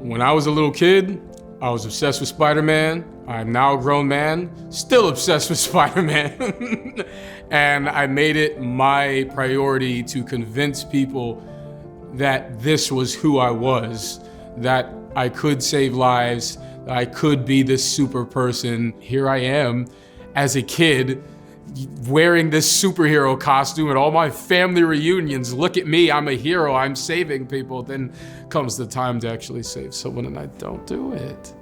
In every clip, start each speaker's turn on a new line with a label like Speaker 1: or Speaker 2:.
Speaker 1: When I was a little kid, I was obsessed with Spider-Man. I'm now a grown man, still obsessed with Spider-Man. And I made it my priority to convince people that this was who I was, that I could save lives, that I could be this super person. Here I am as a kid wearing this superhero costume at all my family reunions. Look at me, I'm a hero, I'm saving people. Then comes the time to actually save someone and I don't do it.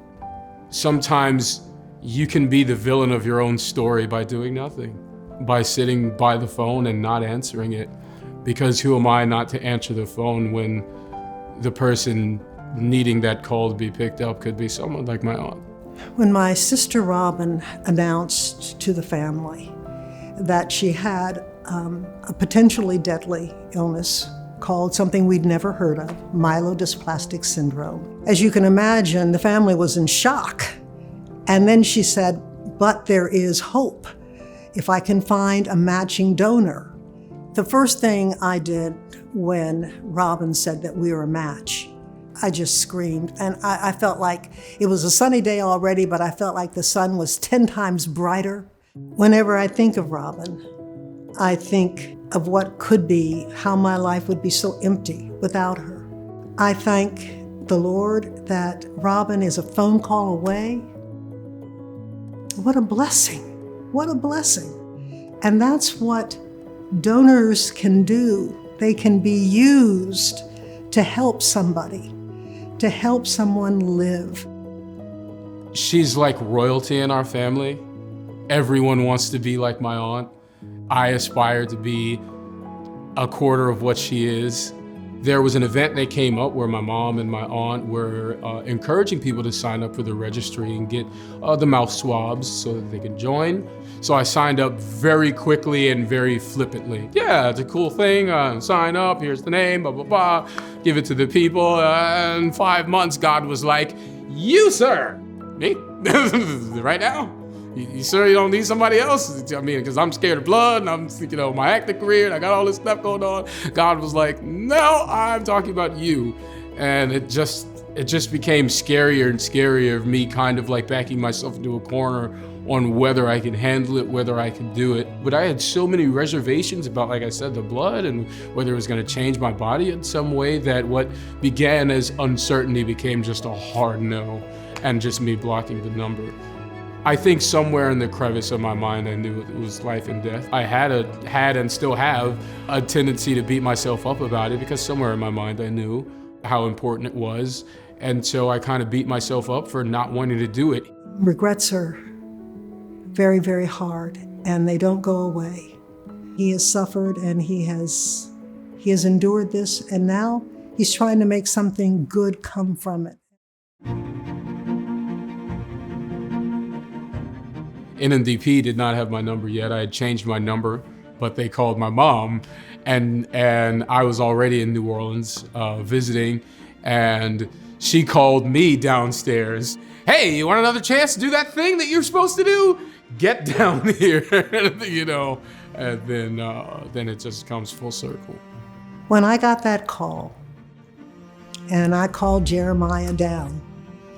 Speaker 1: Sometimes you can be the villain of your own story by doing nothing, by sitting by the phone and not answering it. Because who am I not to answer the phone when the person needing that call to be picked up could be someone like my aunt.
Speaker 2: When my sister Robin announced to the family that she had a potentially deadly illness called something we'd never heard of, myelodysplastic syndrome. As you can imagine, the family was in shock. And then she said, but there is hope if I can find a matching donor. The first thing I did when Robin said that we were a match, I just screamed. And I felt like it was a sunny day already, but I felt like the sun was 10 times brighter. Whenever I think of Robin, I think of what could be, how my life would be so empty without her. I thank the Lord that Robin is a phone call away. What a blessing, what a blessing. And that's what donors can do. They can be used to help somebody, to help someone live.
Speaker 1: She's like royalty in our family. Everyone wants to be like my aunt. I aspire to be a quarter of what she is. There was an event that came up where my mom and my aunt were encouraging people to sign up for the registry and get the mouth swabs so that they could join. So I signed up very quickly and very flippantly. Yeah, it's a cool thing, sign up, here's the name, blah, blah, blah, give it to the people. In 5 months, God was like, you, sir, me, right now? You sure you don't need somebody else? I mean, because I'm scared of blood and I'm, my acting career and I got all this stuff going on. God was like, no, I'm talking about you. And it just became scarier and scarier of me kind of like backing myself into a corner on whether I could handle it, whether I could do it. But I had so many reservations about, like I said, the blood and whether it was gonna change my body in some way that what began as uncertainty became just a hard no and just me blocking the number. I think somewhere in the crevice of my mind, I knew it was life and death. I had and still have a tendency to beat myself up about it because somewhere in my mind, I knew how important it was. And so I kind of beat myself up for not wanting to do it.
Speaker 2: Regrets are very, very hard and they don't go away. He has suffered and he has endured this and now he's trying to make something good come from it.
Speaker 1: NNDP did not have my number yet. I had changed my number, but they called my mom, and I was already in New Orleans visiting, and she called me downstairs. Hey, you want another chance to do that thing that you're supposed to do? Get down here, and then it just comes full circle.
Speaker 2: When I got that call, and I called Jeremiah down,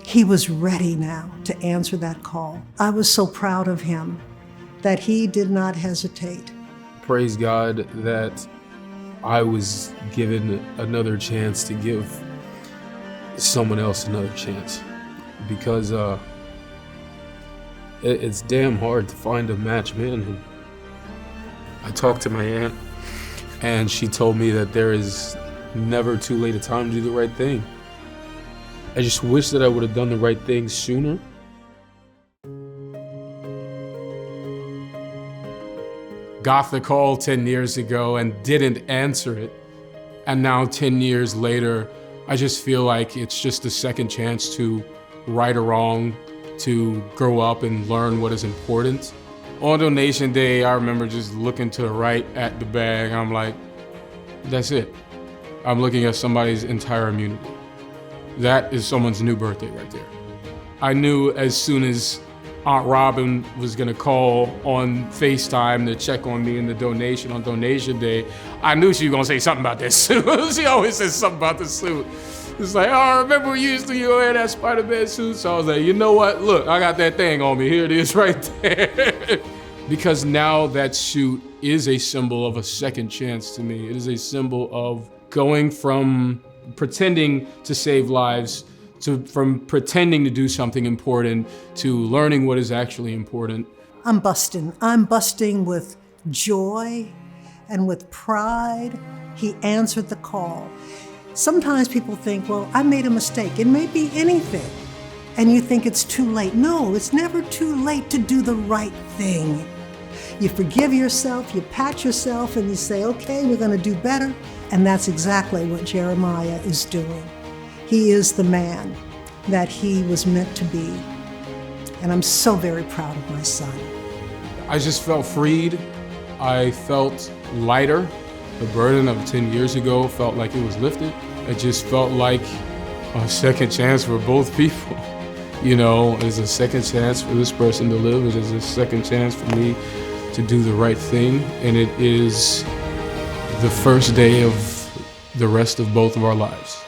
Speaker 2: he was ready now to answer that call. I was so proud of him that he did not hesitate.
Speaker 1: Praise God that I was given another chance to give someone else another chance. Because it's damn hard to find a match, man. And I talked to my aunt and she told me that there is never too late a time to do the right thing. I just wish that I would have done the right thing sooner. Got the call 10 years ago and didn't answer it. And now 10 years later, I just feel like it's just a second chance to right a wrong, to grow up and learn what is important. On donation day, I remember just looking to the right at the bag. I'm like, that's it. I'm looking at somebody's entire immunity. That is someone's new birthday right there. I knew as soon as Aunt Robin was gonna call on FaceTime to check on me in the donation on donation day, I knew she was gonna say something about that suit. She always says something about the suit. It's like, oh, remember you used to wear that Spider-Man suit? So I was like, you know what? Look, I got that thing on me. Here it is right there. Because now that suit is a symbol of a second chance to me. It is a symbol of going from pretending to save lives from pretending to do something important to learning what is actually important.
Speaker 2: I'm busting. I'm busting with joy and with pride. He answered the call. Sometimes people think, well, I made a mistake. It may be anything. And you think it's too late. No, it's never too late to do the right thing. You forgive yourself, you pat yourself, and you say, okay, we're going to do better. And that's exactly what Jeremiah is doing. He is the man that he was meant to be. And I'm so very proud of my son.
Speaker 1: I just felt freed. I felt lighter. The burden of 10 years ago felt like it was lifted. It just felt like a second chance for both people. You know, it's a second chance for this person to live. It is a second chance for me to do the right thing. And it is the first day of the rest of both of our lives.